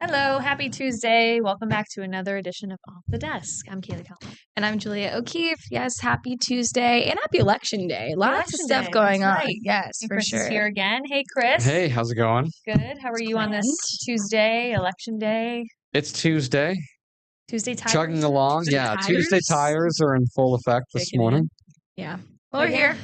Hello, happy Tuesday. Welcome back to another edition of Off the Desk. I'm Kaylee Collins. And I'm Julia O'Keefe. Yes, happy Tuesday and happy Election Day. Lots of stuff going on. Right. Yes, and for Chris sure. is here again. Hey, Chris. Hey, how's it going? Good. How are you on this Tuesday, Election Day? It's Tuesday. Tuesday tires. Chugging along. Tuesday tires are in full effect this morning. Yeah. Well, we're here.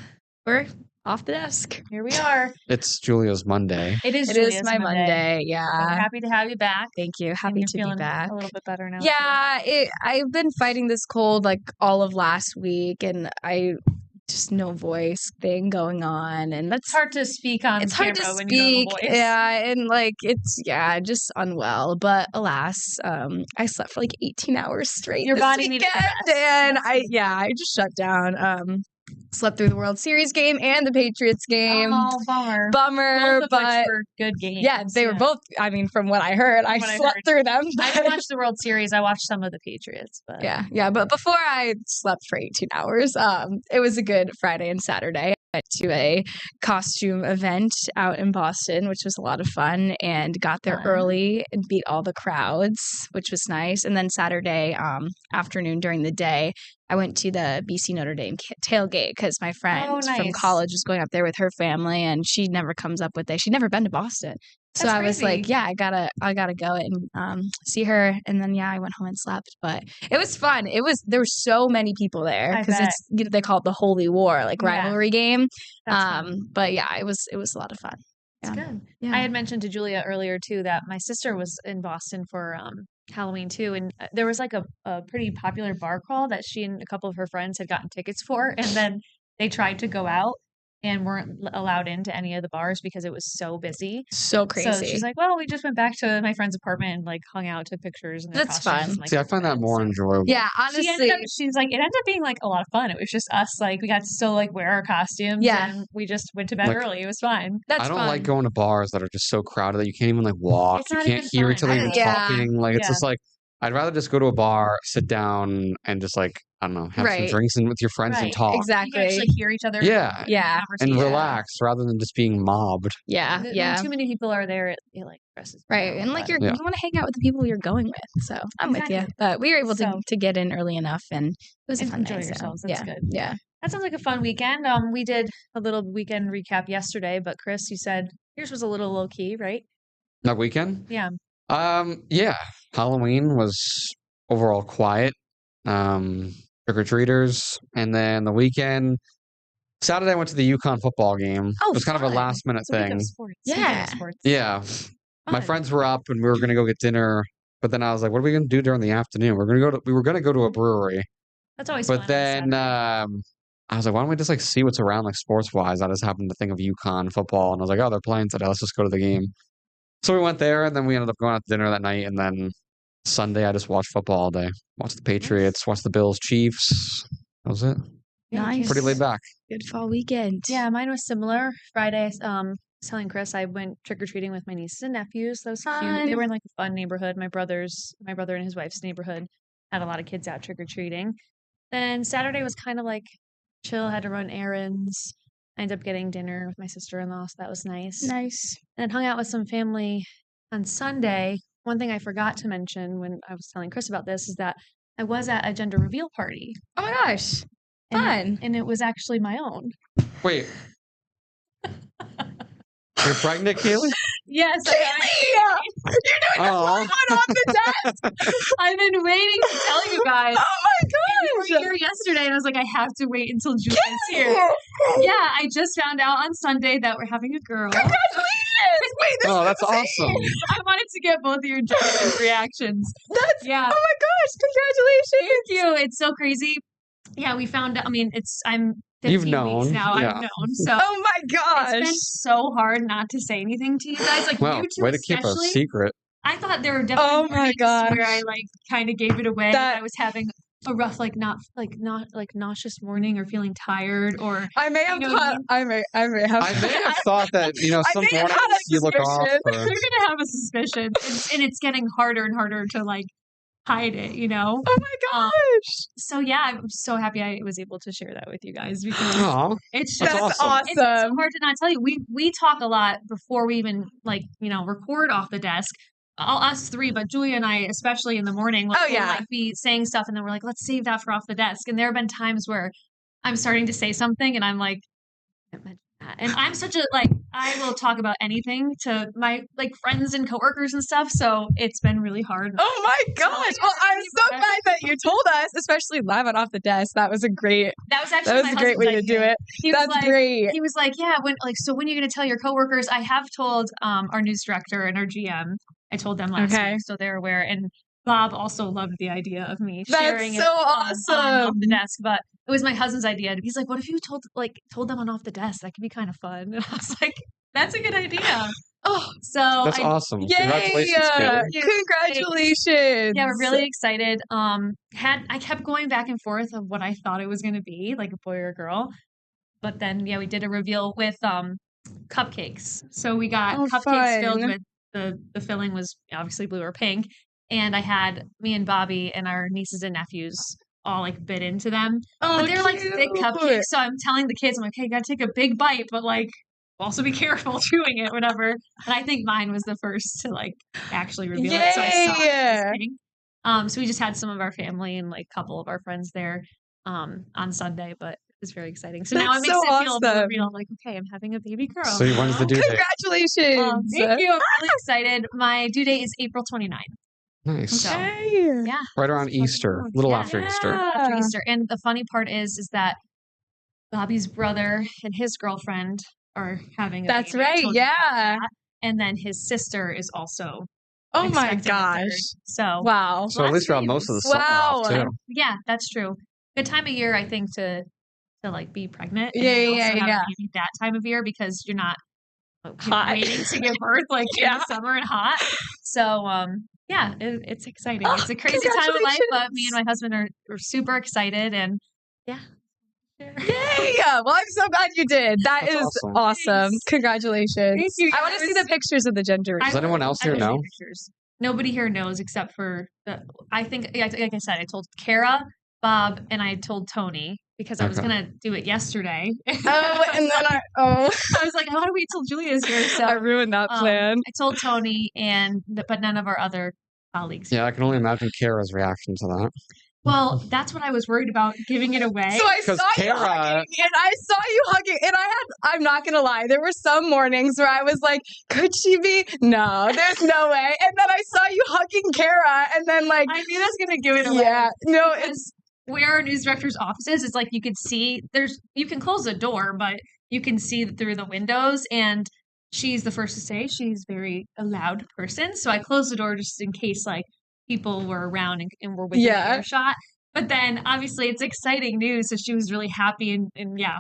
We're off the desk. Here we are. It's Julia's Monday. It is my Monday. Yeah. We're happy to have you back. Thank you. Happy to be back. A little bit better now. Yeah, I've been fighting this cold like all of last week, and I just no voice thing going on, and that's hard to speak on. It's hard to speak. Yeah, and like it's just unwell. But alas, I slept for like 18 hours straight. Your this body needed weekend, the rest. and I just shut down. Slept through the World Series game and the Patriots game. Oh, bummer. Both of which were good games. Yeah, they were both. I mean, from what I heard, I slept through them. I didn't watch the World Series. I watched some of the Patriots. But yeah. But before I slept for 18 hours, it was a good Friday and Saturday. I went to a costume event out in Boston, which was a lot of fun, and got there early and beat all the crowds, which was nice. And then Saturday afternoon during the day, I went to the BC Notre Dame tailgate because my friend from college was going up there with her family, and she never comes up with it. She'd never been to Boston. So I was like, I gotta go and see her. And then I went home and slept. But it was fun. There were so many people there because it's they call it the Holy War, like rivalry game. But it was a lot of fun. That's good. Yeah. I had mentioned to Julia earlier too that my sister was in Boston for Halloween too, and there was like a pretty popular bar crawl that she and a couple of her friends had gotten tickets for, and then they tried to go out and weren't allowed into any of the bars because it was so busy. So crazy. So she's like, well, we just went back to my friend's apartment and like hung out, took pictures. And that's fun. See, I find that more enjoyable. Yeah, honestly. She's like, it ended up being like a lot of fun. It was just us, like we got to still like wear our costumes. Yeah. And we just went to bed early. It was fine. I don't like going to bars that are just so crowded that you can't even like walk. You can't hear each other even talking. Like it's just like, I'd rather just go to a bar, sit down, and just like, I don't know, have some drinks and with your friends and talk. Exactly. You can actually hear each other. Yeah. And relax rather than just being mobbed. Yeah. When too many people are there, it like stresses. Right. And like you want to hang out with the people you're going with. So I'm with you. But we were able to get in early enough, and it was a fun enjoy night. Yourselves. That's good. Yeah. That sounds like a fun weekend. We did a little weekend recap yesterday, but Chris, you said yours was a little low key, right? That weekend? Yeah. Halloween was overall quiet. Trick-or-treaters. And then the weekend, Saturday I went to the UConn football game. It was kind of a last minute thing. Yeah. My friends were up and we were going to go get dinner, but then I was like, what are we going to do during the afternoon? We were going to go to a brewery. That's always fun. But then I was like, why don't we just like see what's around like sports wise? I just happened to think of UConn football and I was like, oh, they're playing today. Let's just go to the game. So we went there and then we ended up going out to dinner that night, and then Sunday I just watched football all day. Watched the Patriots, watched the Bills, Chiefs. That was it. Nice. Pretty laid back. Good fall weekend. Yeah, mine was similar. Friday, I was telling Chris I went trick-or-treating with my nieces and nephews. That was cute. They were in like a fun neighborhood. My brother and his wife's neighborhood had a lot of kids out trick-or-treating. Then Saturday was kind of like chill, had to run errands. I ended up getting dinner with my sister-in-law, so that was nice. Nice. And hung out with some family on Sunday. One thing I forgot to mention when I was telling Chris about this is that I was at a gender reveal party. Oh my gosh. Fun. And it was actually my own. Wait. You're pregnant, Kaylee? Yes. You're doing on the desk. I've been waiting to tell you guys. Oh my gosh. You were here yesterday, and I was like, I have to wait until Julia's here. Yeah, I just found out on Sunday that we're having a girl. Congratulations. Wait, that's awesome. I wanted to get both of your genuine reactions. Oh my gosh, congratulations. Thank you. It's so crazy. Yeah, we found out. I mean, I'm 15 weeks now. I've known. So oh my gosh. It's been so hard not to say anything to you guys. Like, wow, you two way to keep a secret. I thought there were definitely where I like kind of gave it away. I was having a rough, not nauseous morning or feeling tired, or I may have thought that some mornings you look off. You're gonna have a suspicion, and it's getting harder and harder to like hide it, you know? Oh my gosh. So yeah, I'm so happy I was able to share that with you guys because Aw, it's that's just awesome. it's so hard to not tell you. We talk a lot before we even like, record off the desk. All us three, but Julia and I, especially in the morning, Oh, we'll yeah. like be saying stuff and then we're like, let's save that for off the desk. And there have been times where I'm starting to say something and I'm like, I can't mention that. And I'm such a I will talk about anything to my friends and coworkers and stuff. So it's been really hard. Oh my gosh. Well, I'm so glad that you told us, especially live on Off the Desk. That was a great way to do it. That's great. He was like, yeah, when are you going to tell your coworkers? I have told our news director and our GM. I told them last week, so they're aware. And Bob also loved the idea of me sharing it on Off the Desk, but it was my husband's idea. He's like, what if you told them on Off the Desk? That could be kind of fun. And I was like, that's a good idea. Oh, so that's awesome. Yay! Congratulations, Kaylee. Congratulations. Yeah, we're really excited. I kept going back and forth of what I thought it was going to be, like a boy or a girl. But then, we did a reveal with cupcakes. So we got cupcakes filled with the filling was obviously blue or pink. And I had me and Bobby and our nieces and nephews all bit into them. But they're thick cupcakes. So I'm telling the kids, I'm like, hey, you gotta take a big bite, but also be careful chewing it, whatever. And I think mine was the first to actually reveal it. So I saw it. So we just had some of our family and a couple of our friends there on Sunday, but it was very exciting. So now it makes it feel more real. I'm like, okay, I'm having a baby girl. So when's the due date? Congratulations. Thank you. I'm really excited. My due date is April 29th. Nice. So, yeah. Right around Easter. A little after Easter. After Easter. And the funny part is that Bobby's brother and his girlfriend are having a That's baby. right, yeah. And then his sister is also oh my gosh. So wow. So at least around most of the summer off too. Yeah, that's true. Good time of year, I think, to be pregnant. Yeah, and have a baby that time of year because you're not waiting to give birth in the summer and hot. So it's exciting. It's a crazy time of life, but me and my husband are super excited and yeah. Yay! Well, I'm so glad you did. That's awesome. Congratulations. Thank you. I want to see the pictures of the gender. Does anyone else here know? Nobody here knows except for I think, like I said, I told Kara, Bob, and I told Tony because I was going to do it yesterday. And then I was like, how do we wait till Julia's here? So I ruined that plan. I told Tony but none of our other colleagues. Yeah, I can only imagine Kara's reaction to that. Well, that's what I was worried about, giving it away. So I saw you hugging, and I saw you hugging, and I'm not going to lie, there were some mornings where I was like, could she be? No, there's no way. And then I saw you hugging Kara, and then I knew that's going to give it away. Yeah, no, it's where our news director's office is. It's you could see, you can close the door, but you can see through the windows, and she's the first to say she's very a loud person. So I closed the door just in case, people were around and were within earshot. But then obviously it's exciting news. So she was really happy and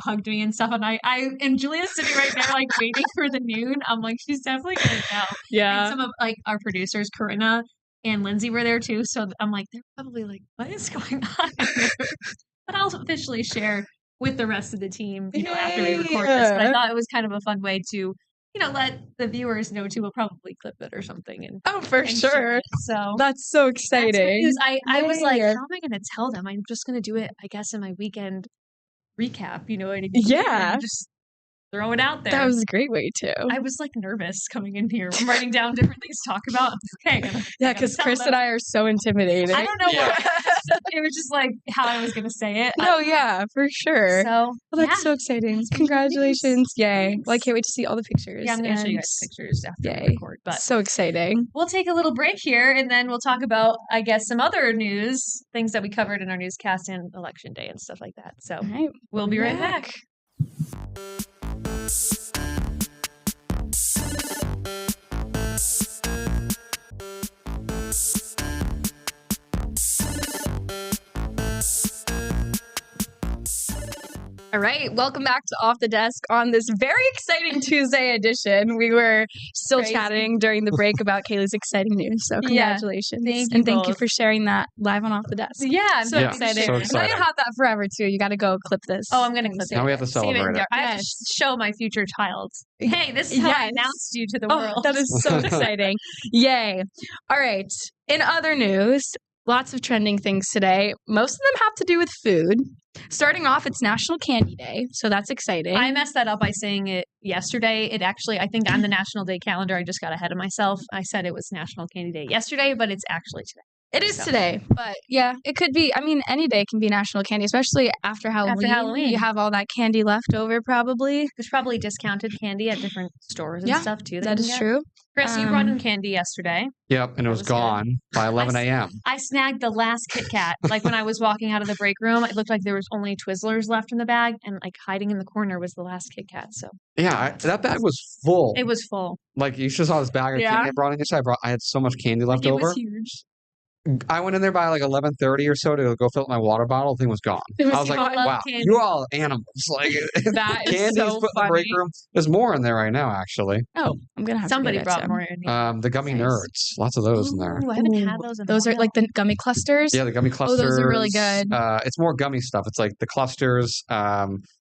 hugged me and stuff. And and Julia's sitting right there waiting for the noon. I'm like, she's definitely gonna know. Yeah. And some of our producers, Corinna and Lindsay, were there too. So I'm like, they're probably what is going on? But I'll officially share with the rest of the team, after we record this. But I thought it was kind of a fun way to let the viewers know too. We'll probably clip it or something. And for sure. So that's so exciting. That's I was like, how am I going to tell them? I'm just going to do it, I guess, in my weekend recap. You know what I mean? Yeah. Just throw it out there. That was a great way too. I was nervous coming in here. I'm writing down different things to talk about. Okay. Yeah, because Chris and I are so intimidating. I don't know what. It was just how I was going to say it. No, yeah, for sure. So, that's so exciting. Congratulations. Yay. Thanks. Well, I can't wait to see all the pictures. Yeah, I'm going to show you guys pictures after we record. But so exciting. We'll take a little break here, and then we'll talk about, I guess, some other news, things that we covered in our newscast and Election Day and stuff like that. So we'll be right back. All right, welcome back to Off the Desk on this very exciting Tuesday edition. We were still chatting during the break about Kaylee's exciting news, so congratulations. Thank you for sharing that live on Off the Desk. Yeah, I'm so excited. So I'm going to have that forever, too. You got to go clip this. Oh, I'm going to clip it. Now we have to celebrate it. I have to show my future child. Hey, this is how I announced you to the world. That is so exciting. Yay. All right. In other news, lots of trending things today. Most of them have to do with food. Starting off, it's National Candy Day, so that's exciting. I messed that up by saying it yesterday. It actually, I think on the National Day calendar, I just got ahead of myself. I said it was National Candy Day yesterday, but it's actually today. It is today, but yeah, it could be. I mean, any day can be National Candy, especially after Halloween. After Halloween. You have all that candy left over, probably. There's probably discounted candy at different stores and stuff, too. That is true. Chris, you brought in candy yesterday. Yep, and it was gone by 11 a.m. I snagged the last Kit Kat. Like when I was walking out of the break room, it looked like there was only Twizzlers left in the bag, and like hiding in the corner was the last Kit Kat. So yeah, that bag was full. It was full. Like you should saw this bag of candy I brought in. I had so much candy left over. It was huge. I went in there by like 11:30 or so to go fill up my water bottle. The thing was gone. I was like, wow, candy. you're all animals. Like that is candy's so put in the break room. There's more in there right now, actually. Oh, I'm gonna have somebody to brought more in. The gummy nerds. Lots of those in there. I haven't had those in Those are like the gummy clusters. Yeah, the gummy clusters. Oh, those are really good. It's more gummy stuff. It's like the clusters.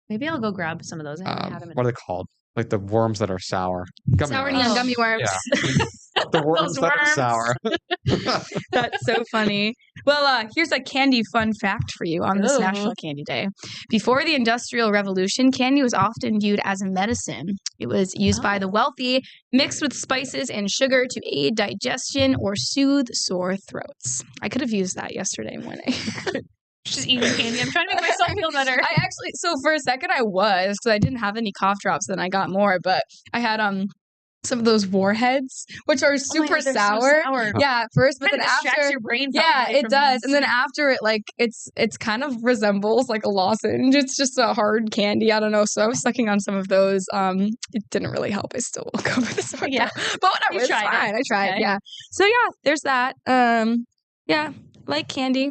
Maybe I'll go grab some of those. I haven't had them. What are they called? Like the worms that are sour. Sour neon gummy worms. Yeah. The worms that are sour. That's so funny. Well, here's a candy fun fact for you on this National Candy Day. Before the Industrial Revolution, candy was often viewed as a medicine. It was used by the wealthy, mixed with spices and sugar to aid digestion or soothe sore throats. I could have used that yesterday morning. Just eating candy. I'm trying to make myself feel better. So for a second I was, because I didn't have any cough drops, then I got more, but I had some of those warheads, which are super sour. So sour. Yeah, at first, but then after your brain it does. And then after it, like it's kind of resembles like a lozenge. It's just a hard candy. I don't know. So I was sucking on some of those. It didn't really help. I still woke up with a sore throat. But whatever, it's fine. I tried. Okay. Yeah. So yeah, there's that. Yeah, like candy.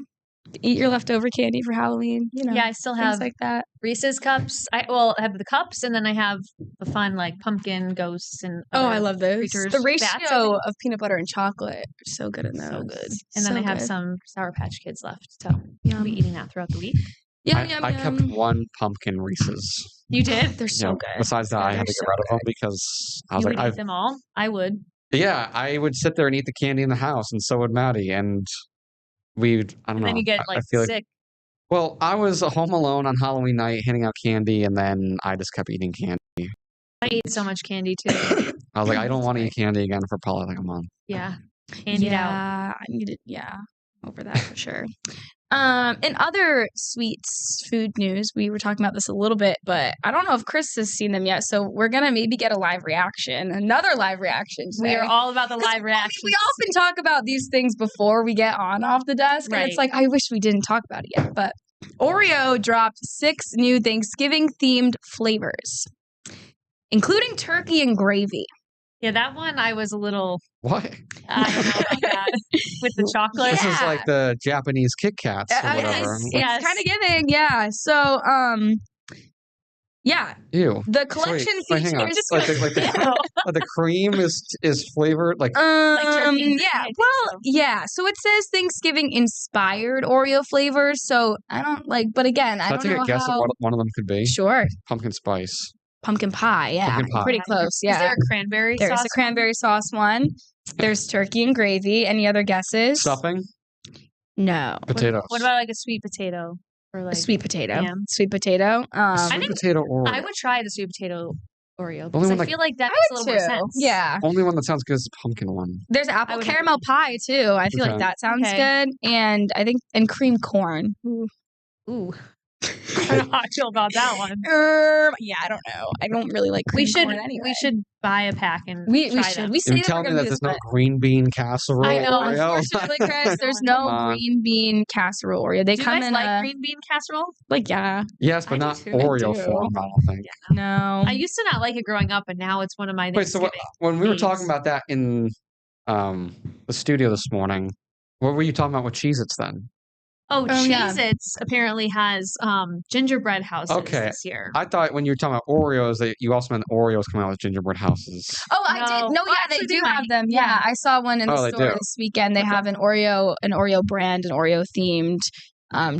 Eat your leftover candy for Halloween. You know, I still have like that. Reese's cups. I have the cups, and then I have the fun like pumpkin ghosts and I love those. Creatures. The ratio of peanut butter and chocolate are so good in those. So good. And then I have some Sour Patch Kids left, so I'll be eating that throughout the week. I kept one pumpkin Reese's. You did? They're so good. Besides that, I had to get rid of them because I was like, I eat them all. I would. Yeah, I would sit there and eat the candy in the house, and so would Maddie, and. I don't know. Then you get I feel sick. Well, I was home alone on Halloween night handing out candy, and then I just kept eating candy. I ate so much candy too. I was like, I don't want to eat candy again for probably like a month. Yeah. Candied out. I needed, over that for sure. In other sweets food news, we were talking about this a little bit, but I don't know if Chris has seen them yet, so we're gonna maybe get a live reaction, another live reaction today. We are all about the live reactions. We often talk about these things before we get on off the desk, and it's like, I wish we didn't talk about it yet, but Oreo dropped 6 new Thanksgiving-themed flavors, including turkey and gravy. Yeah, that one I was a little... What? I don't know about that. With the chocolate. This is like the Japanese Kit Kats or whatever. It's kind of giving, yeah. So, yeah. Ew. The collection features... Hang on. The cream is flavored like... yeah. Well, yeah. So it says Thanksgiving-inspired Oreo flavors, so I don't like... But again, I don't know how... Can I take a guess at what one of them could be? Sure. Pumpkin spice. Pumpkin pie, yeah. Pumpkin pie. Pretty close, yeah. Is there a cranberry sauce? There's a cranberry sauce one. There's turkey and gravy. Any other guesses? Stuffing? No. Potatoes. What about like a sweet potato? Or like a sweet potato. Ham? Sweet potato. Sweet potato Oreo. I would try the sweet potato Oreo because I feel like that makes a little more sense. Yeah. Only one that sounds good is the pumpkin one. There's apple caramel pie too. I feel like that sounds good. And I think cream corn. Ooh. I don't know how I feel about that one. Yeah, I don't know. I don't really like cream corn anyway. We should buy a pack and we try should. them. We say You're telling me that there's no green bean casserole I know. Oreo? Unfortunately, Chris, there's no green bean casserole Oreo. They come in like green bean casserole? Like, yeah. Yes, but not Oreo form, I don't think. Yeah. No. I used to not like it growing up, but now it's one of my Wait, so when we were talking about that in the studio this morning, what were you talking about with Cheez-Its then? Oh, Cheez-Its apparently has gingerbread houses this year. I thought when you were talking about Oreos that you also meant Oreos coming out with gingerbread houses. Oh, I did. No, yeah, they do have them. Yeah, I saw one in the store this weekend. They have an Oreo brand, an Oreo themed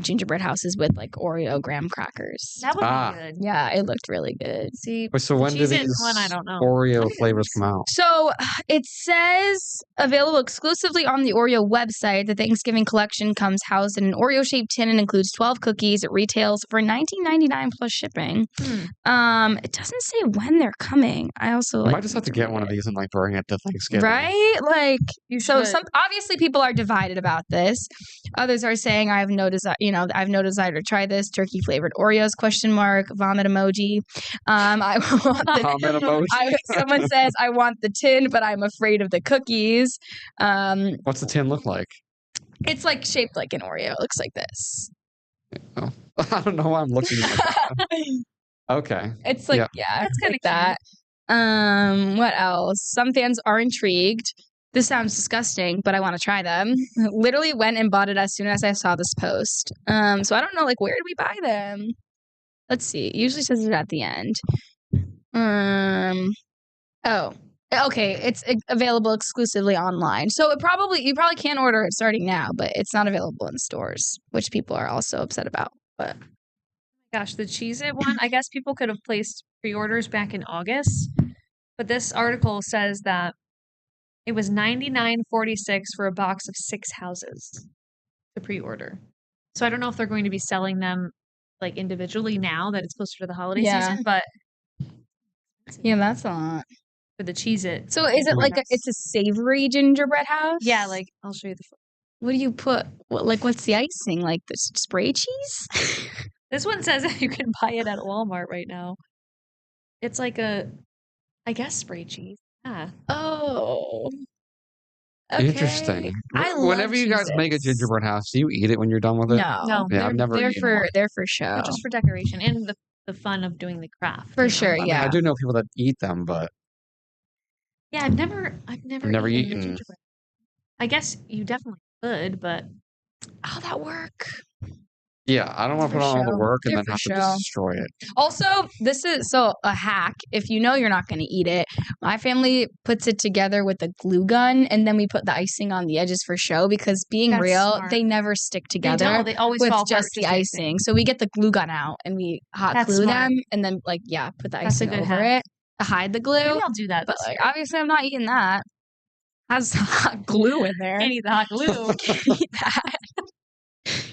gingerbread houses with like Oreo graham crackers. That would Ah. be good. Yeah, it looked really good. See, Wait, so the when do Cheez-It these one, I don't know. Oreo flavors come out? So it says available exclusively on the Oreo website. The Thanksgiving collection comes housed in an Oreo-shaped tin and includes 12 cookies. It retails for $19.99 plus shipping. It doesn't say when they're coming. I also I might just have to get one of these and like bring it to Thanksgiving. Right? Like, so should. obviously people are divided about this. Others are saying I have no desire, I have no desire to try this turkey flavored Oreos ? Vomit emoji. I want Vomit emoji. someone says I want the tin, but I'm afraid of the cookies. What's the tin look like? It's like shaped like an Oreo. It looks like this. Oh. I don't know why I'm looking like that. Okay. It's like, That's it's kinda like that. What else? Some fans are intrigued. This sounds disgusting, but I want to try them. Literally went and bought it as soon as I saw this post. So I don't know, like, where do we buy them? Let's see. It usually says it at the end. Oh, okay. It's available exclusively online. So you probably can't order it starting now, but it's not available in stores, which people are also upset about. But Gosh, the Cheez-It one, I guess people could have placed pre-orders back in August, but this article says that it was $99.46 for a box of 6 houses to pre-order. So I don't know if they're going to be selling them like individually now that it's closer to the holiday season, but yeah, that's a lot. for the Cheez-It. So is it like it's a savory gingerbread house? Yeah, like I'll show you the What do you put? What's the icing? Like the spray cheese? This one says that you can buy it at Walmart right now. It's like I guess spray cheese. Yeah. Oh. Okay. Interesting. I love Whenever you guys make a Cheez-Its. gingerbread house, do you eat it when you're done with it? No. Yeah, I've never They're eaten for one. they're for show. But just for decoration and the fun of doing the craft. For you know? sure, I mean, yeah. I do know people that eat them, but Yeah, I've never never eaten the eaten. gingerbread. I guess you definitely could, but Oh, that work. yeah, I don't want to For put on all the show. work and They're then for have to show. destroy it. Also, this is a hack. If you know you're not going to eat it, my family puts it together with a glue gun, and then we put the icing on the edges for show. Because being That's real, smart. they never stick they together don't. They always with fall apart just with the icing. So we get the glue gun out and we hot That's glue smart. them, and then put the That's a icing good over hack. it to hide the glue. Maybe I'll do that But this year. obviously, I'm not eating that. Has hot glue in there. Can't eat the hot glue. Can't eat that.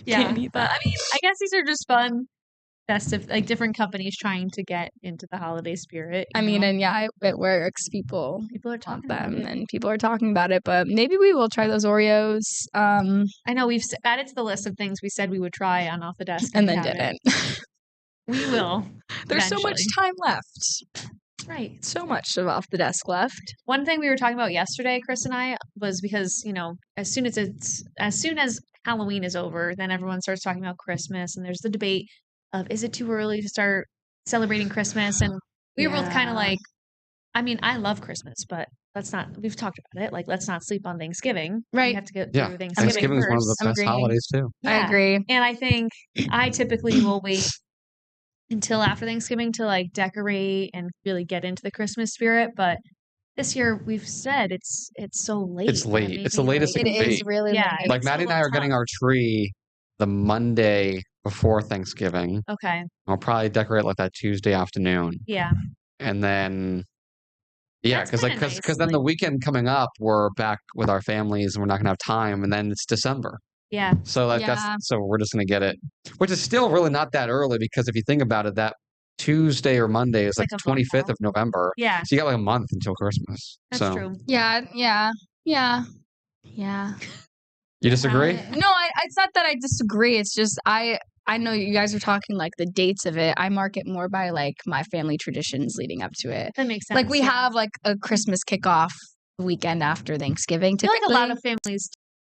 Yeah, Can't eat but that. I mean, I guess these are just fun, festive, like different companies trying to get into the holiday spirit. I mean, know? and yeah, it works. People people are want talking about them, it. and people are talking about it. But maybe we will try those Oreos. I know we've added to the list of things we said we would try on Off the Desk, And we then haven't. didn't. We will. There's so much eventually. time left. Right. So much of off the desk left. One thing we were talking about yesterday, Chris and I, was because, as soon as Halloween is over, then everyone starts talking about Christmas, and there's the debate of is it too early to start celebrating Christmas? And we were both kind of Yeah. like, I mean, I love Christmas, but we've talked about it. Like, let's not sleep on Thanksgiving. Right. We have to get Yeah, through Thanksgiving Thanksgiving is one of the first. I'm best agreeing. holidays too. I Yeah. agree. And I think I typically will wait until after Thanksgiving to like decorate and really get into the Christmas spirit. But this year we've said it's so late. It's late. that It's the maybe, latest like, it It can is be. really Yeah, late. Like it's a Maddie and I little are getting tough. our tree the Monday before Thanksgiving. Okay. I'll probably decorate like that Tuesday afternoon, Yeah. and then That's because kinda nice, then the like- weekend coming up, we're back with our families and we're not gonna have time, and then it's December. Yeah. So like Yeah. so we're just gonna get it, which is still really not that early because if you think about it, that Tuesday or Monday is like Like a month 25th out. of November. Yeah. So you got like a month until Christmas. That's so true. Yeah. you disagree? No, it's not that I disagree. It's just I know you guys are talking like the dates of it. I mark it more by like my family traditions leading up to it. That makes sense. Like we yeah. have like a Christmas kickoff the weekend after Thanksgiving. I feel like Typically, a lot of families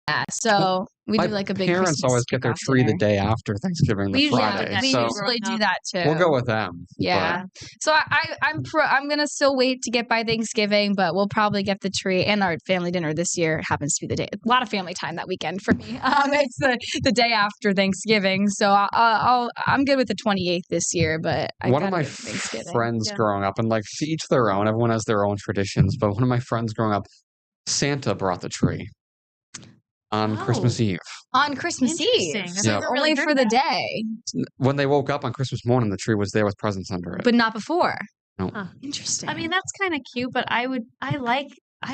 yeah. So we My do like a big parents Christmas always get their kickoff tree the dinner. day after Thanksgiving, the We usually Friday. do that We So usually do Growing that too. we'll go with them. Yeah. So I'm gonna still wait to get by Thanksgiving, but we'll probably get the tree and our family dinner this year happens to be the day. A lot of family time that weekend for me. It's the day after Thanksgiving, so I'm good with the 28th this year. But I One of gotta my get to Thanksgiving. friends Yeah. growing up, and like to each their own, everyone has their own traditions, but one of my friends growing up, Santa brought the tree. on Christmas Eve. On Christmas Eve. Interesting. I've Yeah. never really Only heard for the that. day, When they woke up on Christmas morning, the tree was there with presents under it. but not before. No. Huh. Interesting. I mean, that's kind of cute, but I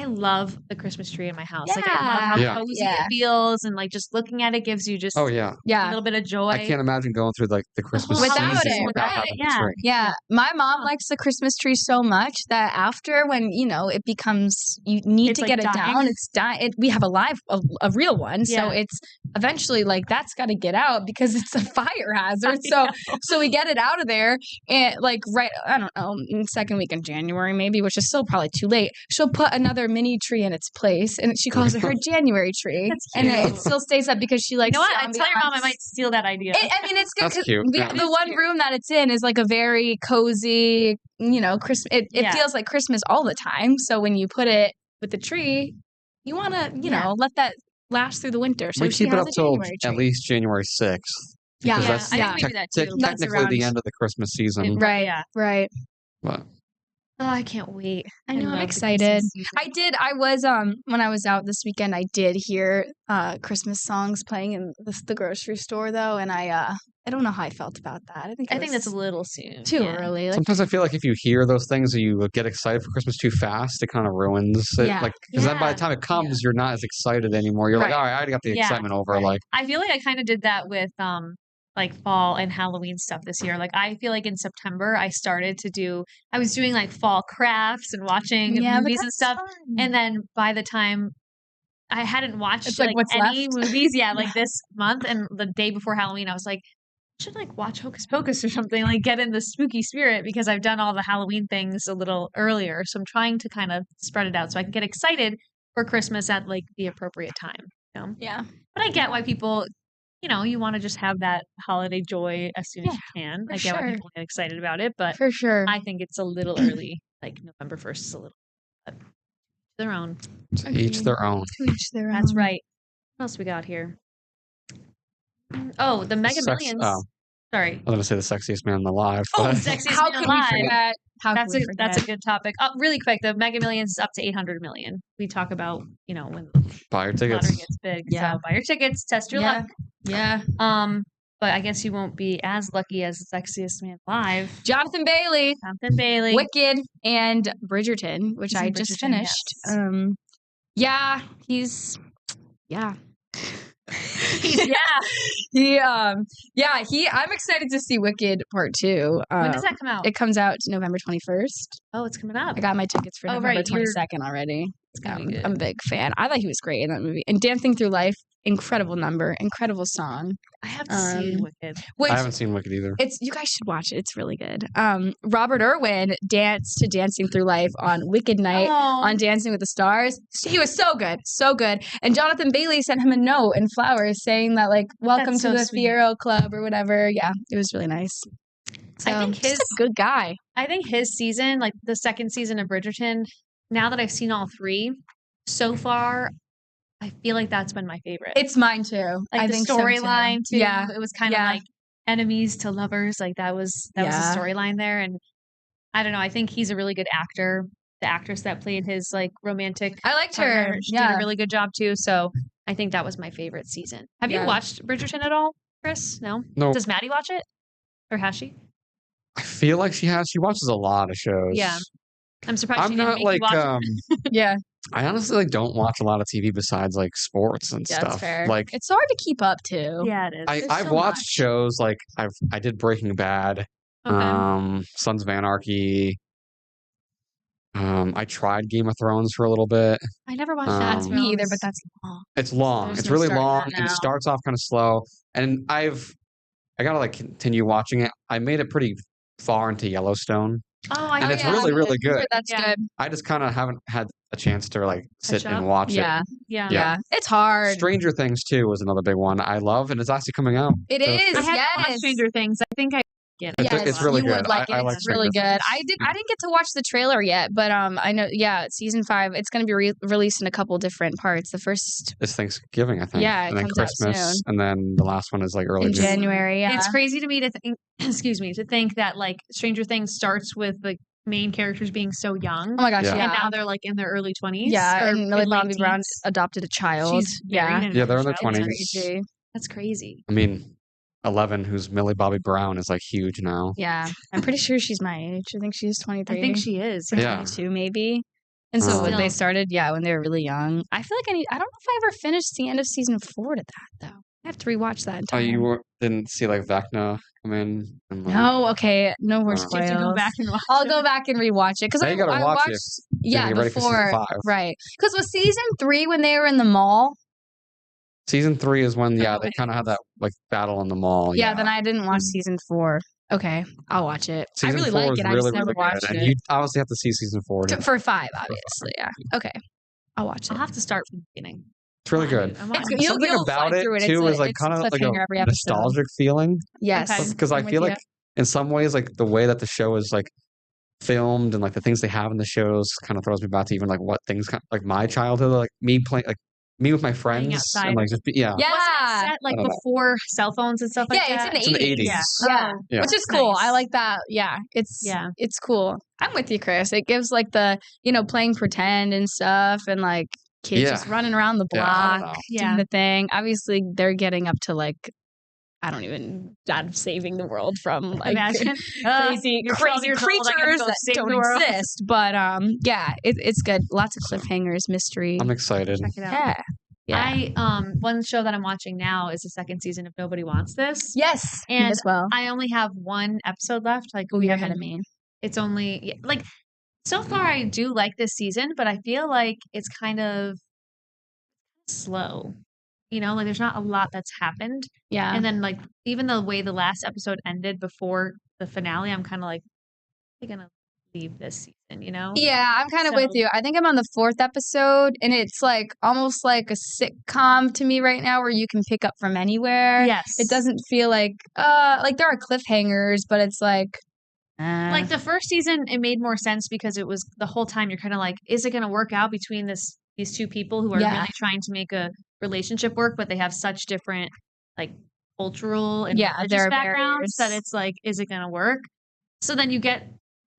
love the Christmas tree in my house. Like, I love how Yeah. cozy it feels, and like just looking at it gives you just Oh yeah. a little bit of joy. I can't imagine going through like the Christmas Without season it, without right? having Yeah. a tree. Yeah, my mom likes the Christmas tree so much that after when it becomes you need It's to like get it dying. down. It's dying. We have a real one, so Yeah. it's eventually like that's got to get out because it's a fire hazard. So we get it out of there and like right I don't know second week in January maybe, which is still probably too late. She'll put another mini tree in its place and she calls it her January tree, That's and cute. it still stays up because she likes. You know what? I tell your mom I might steal that idea. I mean, it's good. That's 'Cause cute. Yeah. the one room that it's in is like a very cozy, Christmas. It feels like Christmas all the time. So when you put it with the tree, you want to, let that last through the winter. So We she keep it has up a till January tree. at least January 6th. Yeah. Because Yeah, that's I think we do that too. That's technically the around- end of the Christmas season. Right. Yeah. Right. But Oh, I can't wait. I know. I'm love the excited. Christmas season. I was when I was out this weekend. I did hear Christmas songs playing in the grocery store though, and I don't know how I felt about that. I think that's a little soon. too Yeah. early. Like, sometimes I feel like if you hear those things and you get excited for Christmas too fast, it kind of ruins it. Yeah. Like, because then by Yeah. the time it comes, you're not as excited anymore. You're like, Right. all right, I already got the Yeah. excitement over. Right. Like, I feel like I kind of did that with like fall and Halloween stuff this year. Like I feel like in September I was doing like fall crafts and watching but movies and that's stuff. fun. And then by the time I hadn't watched It's like what's any left. movies, like this month, and the day before Halloween, I was like, I should like watch Hocus Pocus or something, like get in the spooky spirit because I've done all the Halloween things a little earlier. So I'm trying to kind of spread it out so I can get excited for Christmas at like the appropriate time. Yeah. But I get why people, you want to just have that holiday joy as soon as you can. for I get why sure. people get excited about it, but For sure. I think it's a little early. Like November 1st is a little, but to their own. to each their own. To each their own. That's right. What else we got here? Oh, the Mega Millions. Oh, Sorry. I was going to say the sexiest man alive. Oh, But sexiest How man could we alive. forget? That's a good topic. Really quick, the Mega Millions is up to 800 million. We talk about, when buy your the tickets. lottery gets big. Yeah. So buy your tickets, test your luck. Yeah. But I guess you won't be as lucky as the sexiest man alive. Jonathan Bailey, Jonathan Bailey. Wicked, and Bridgerton, which He's in I just Bridgerton, finished. yes. Yeah, he's yeah. Yeah. I'm excited to see Wicked Part 2. When does that come out? It comes out November 21st. Oh, it's coming up. I got my tickets for Oh, November right, you're- 22nd already. It's gonna be good. I'm a big fan. I thought he was great in that movie. And Dancing Through Life, incredible number, incredible song. I have to see Wicked. Which I haven't seen Wicked either. you guys should watch it. It's really good. Robert Irwin danced to Dancing Through Life on Wicked Night on Dancing with the Stars. He was so good, so good. And Jonathan Bailey sent him a note and flowers saying that like, welcome That's to so the sweet. Fiero Club or whatever. Yeah, it was really nice. So, I think just a good guy. I think his season, like the second season of Bridgerton, now that I've seen all three, so far, I feel like that's been my favorite. It's mine too. like I the think so, too. storyline too. Yeah. It was kind of Yeah. like enemies to lovers. Like that was the Yeah. storyline there. And I don't know. I think he's a really good actor. The actress that played his like romantic I liked partner, her. she did a really good job too. So I think that was my favorite season. Have you Yeah. watched Bridgerton at all, Chris? No? No, Does Maddie watch it? Or has she? I feel like she has. She watches a lot of shows. Yeah. I'm surprised she I'm didn't not make like you watch it. Yeah. I honestly like don't watch a lot of TV besides like sports and Yeah, stuff. that's fair. Like It's hard to keep up too. Yeah, it is. I've so watched much. shows like I did Breaking Bad, Okay. Sons of Anarchy. I tried Game of Thrones for a little bit. I never watched that. Um, Me either, but that's long. It's long. There's It's no really starting long, that and it now. starts off kind of slow. And I gotta like continue watching it. I made it pretty far into Yellowstone. Oh, I And know it's that. really, really good. That's Yeah. good. I just kind of haven't had a chance to like sit Catch and up? watch Yeah. Yeah. Yeah. It's hard. Stranger Things too was another big one I love, and it's actually coming out. It So is. I had to watch Yes. Stranger Things. I think I get it. It's- it's really you good. would like I it. like It's really Stranger good. Things. I didn't get to watch the trailer yet, but I know. Yeah, season 5. It's going to be released in a couple different parts. The first It's Thanksgiving, I think. Yeah, it and then comes out Christmas, soon. and then the last one is like early in January. January. Yeah. It's crazy to me to think, excuse me, to think that like Stranger Things starts with like main characters being so young. Oh my gosh, Yeah. yeah. And now they're like in their early 20s. Yeah, or and Millie late Bobby Brown teens. adopted a child. She's married and Yeah, they're in their has a child. 20s. Crazy. That's crazy. I mean, 11, who's Millie Bobby Brown, is like huge now. Yeah, I'm pretty sure she's my age. I think she's 23. I think she is. or Yeah. 22 maybe. And so when they started, when they were really young. I feel like I don't know if I ever finished the end of season 4 to that though. I have to rewatch that Oh, entire. didn't see like Vecna come in? And, like, No, okay, no more You have to You have to go spoils. back and watch I'll it. go back and rewatch it because Now I you gotta I watch it. watched You're gonna get ready for season before 5. right because with season 3 when they were in the mall. Season 3 is when they Okay. kind of had that like battle in the mall. Yeah, then I didn't watch Mm. season 4. Okay, I'll watch it. Season I really 4 like is it. I really, just never really watched good. it. And you obviously have to see season 4. For 5, obviously. Yeah. Okay, I'll watch it. I'll have to start from the beginning. It's really good. I'm on It's it. good. Something You'll about fly it through it. too It's is like it's a kind of like a cliffhanger every episode. nostalgic feeling. Yes, Okay. Because I I'm with feel you. like in some ways, like the way that the show is like filmed and like the things they have in the shows kind of throws me back to even like what things like my childhood, like me playing, like me with my friends outside. and like just Yeah. Wasn't it set like I don't know. before cell phones and stuff like Yeah, that? it's in the 80s. Yeah. Yeah. Oh, Yeah. Which is that's cool. nice. I like that. Yeah. It's cool. I'm with you, Chris. It gives like the, playing pretend and stuff and like kids just Yeah. running around the Yeah, I don't block know. doing the thing. Obviously, they're getting up to like saving the world from like Imagine. crazy you're 12 years old, I gotta creatures go that save don't the world. exist. But it's good. Lots of cliffhangers, mystery. I'm excited. Check it out. Yeah. Yeah. One show that I'm watching now is the second season of Nobody Wants This. Yes. me And as well. I only have one episode left. Like Oh, we you're ahead haven't. of me. It's only like so far I do like this season, but I feel like it's kind of slow. Like there's not a lot that's happened. Yeah. And then like even the way the last episode ended before the finale, I'm kind of like, I'm gonna leave this season, Yeah, I'm kind of with So- you. I think I'm on the 4th episode, and it's like almost like a sitcom to me right now, where you can pick up from anywhere. Yes. It doesn't feel like there are cliffhangers, but it's like Like the first season, it made more sense because it was the whole time you're kind of like, is it going to work out between these two people who are Yeah. really trying to make a relationship work, but they have such different like cultural and religious their backgrounds that barriers. it's like, is it going to work? So then you get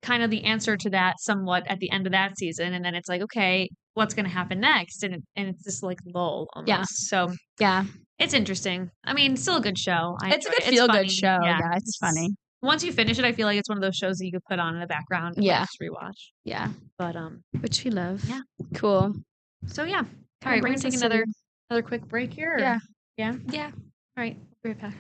kind of the answer to that somewhat at the end of that season, and then it's like, okay, what's going to happen next? And it's this like lull almost. Yeah. So yeah, it's interesting. I mean, still a good show. it's a enjoy good it. feel funny. good show. Yeah, it's funny. Once you finish it, I feel like it's one of those shows that you could put on in the background and Yeah. like, just rewatch. Yeah, But which we love. Yeah. Cool. so yeah. All right, we're gonna brings take us to another quick break here. or- Yeah. Yeah. Yeah. All right. Be right back.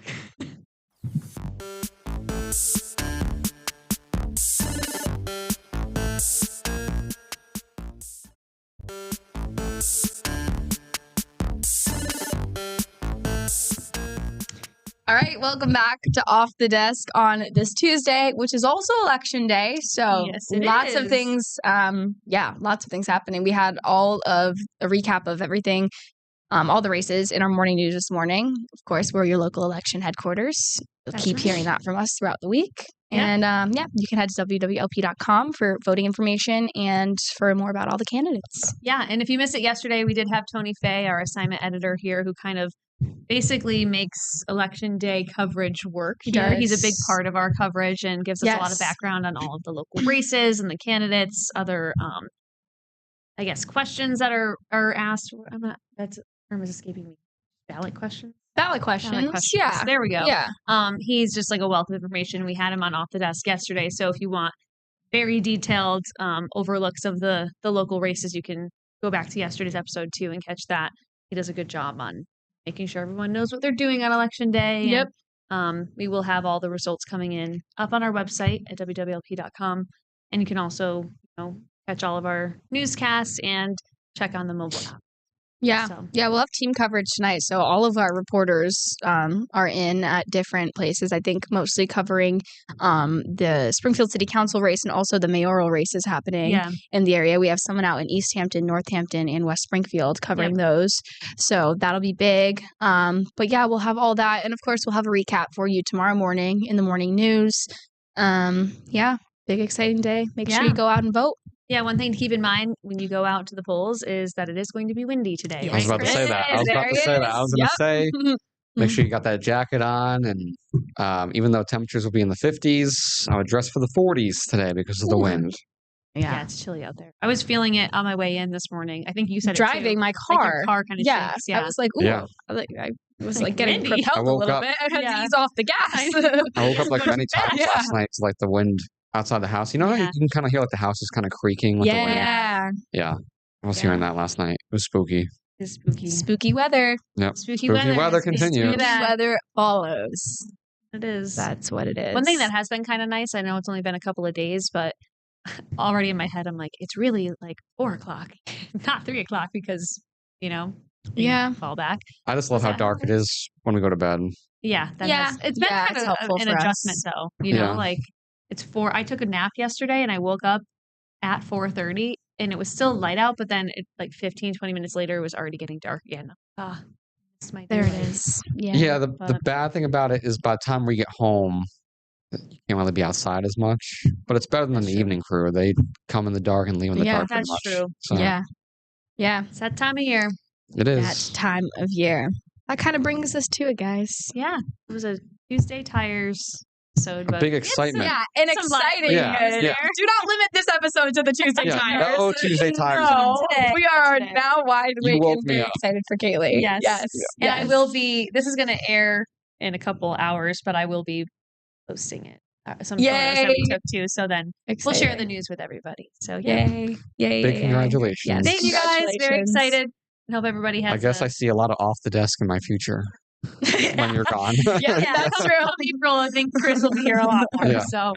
All right, welcome back to Off the Desk on this Tuesday, which is also election day. So Yes, it lots of is. things. Lots of things happening. We had all of a recap of everything, all the races in our morning news this morning. Of course, we're your local election headquarters. You'll That's keep right. hearing that from us throughout the week. Yeah. And you can head to wwlp.com for voting information and for more about all the candidates. Yeah, and if you missed it yesterday, we did have Tony Fay, our assignment editor here, who kind of basically makes election day coverage work. He here. He's a does. big part of our coverage and gives us a lot of Yes. background on all of the local races and the candidates, other I guess questions that are asked. That term is escaping me. Ballot questions. Ballot questions. Yeah. There we go. Yeah. He's just like a wealth of information. We had him on Off the Desk yesterday. So if you want very detailed overlooks of the local races, you can go back to yesterday's episode too and catch that. He does a good job on making sure everyone knows what they're doing on election day. Yep. And, we will have all the results coming in up on our website at wwlp.com. And you can also, catch all of our newscasts and check on the mobile app. Yeah. So- Yeah, we'll have team coverage tonight. So all of our reporters are in at different places. I think mostly covering the Springfield City Council race and also the mayoral races happening Yeah. in the area. We have someone out in East Hampton, Northampton, and West Springfield covering those. So that'll be big. But yeah, we'll have all that. And of course, we'll have a recap for you tomorrow morning in the morning news. Big exciting day. Make sure Yeah. you go out and vote. Yeah, one thing to keep in mind when you go out to the polls is that it is going to be windy today. I was right, about to say Chris? that. I was about There to it say that. I was going to is. say Make sure you got that jacket on. And even though temperatures will be in the 50s, I would dress for the 40s today because of the wind. Yeah, it's chilly out there. I was feeling it on my way in this morning. I think you said driving it too. my Like car. your car kind of Yeah, shakes. Yeah, I was like, ooh. Yeah. I was Like getting windy. propelled I a woke little up- bit. I had Yeah. to ease off the gas. I woke up like many times Yeah. last night to like the wind outside the house. You know how Yeah. you can kind of hear like the house is kind of creaking with the wind? Yeah. Yeah. I was Yeah. hearing that last night. It was spooky. It's spooky. Spooky weather. Yep. Spooky weather. It's continues. that. Weather follows. It is. That's what it is. One thing that has been kind of nice. I know it's only been a couple of days, but already in my head, I'm like, it's really like 4 o'clock, not 3 o'clock, because Yeah. fall back. I just love how dark it is when we go to bed. Yeah, it's been Yeah, kind it's of helpful an for us. adjustment though. Yeah. Like it's 4. I took a nap yesterday and I woke up at 4:30 and it was still light out, but then like 15, 20 minutes later, it was already getting dark again. This might be There it like- is. Yeah, the bad thing about it is by the time we get home, you can't really be outside as much. But it's better than That's the true. evening crew. They come in the dark and leave in the Yeah, dark pretty that's much. true. So Yeah. It's that time of year. it is. That time of year. That kind of brings us to it, guys. Yeah, it was a Tuesday tires episode. A but big it's excitement. Yeah, and Some light exciting. Yeah, news. yeah. Do not limit this episode to the Tuesday Yeah, tires. no Tuesday tires. No, Today. we are Today. now wide You awake woke and me very up. excited for Kaylee. Yes. Yes. And I will be. This is going to air in a couple hours, but I will be posting it. Some photos that we Yay. took too. So then we'll share the news with everybody. So yeah. Yay. Big congratulations. Yes. Thank you guys. Very Congratulations. excited. I hope everybody has. I guess I see a lot of off the desk in my future when you're gone. Yeah, that's come- true. come April, I think Chris will be here a lot more. Yeah. So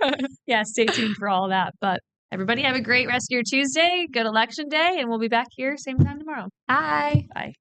yeah, stay tuned for all that. But everybody have a great rest of your Tuesday. Good election day, and we'll be back here same time tomorrow. Bye. Bye.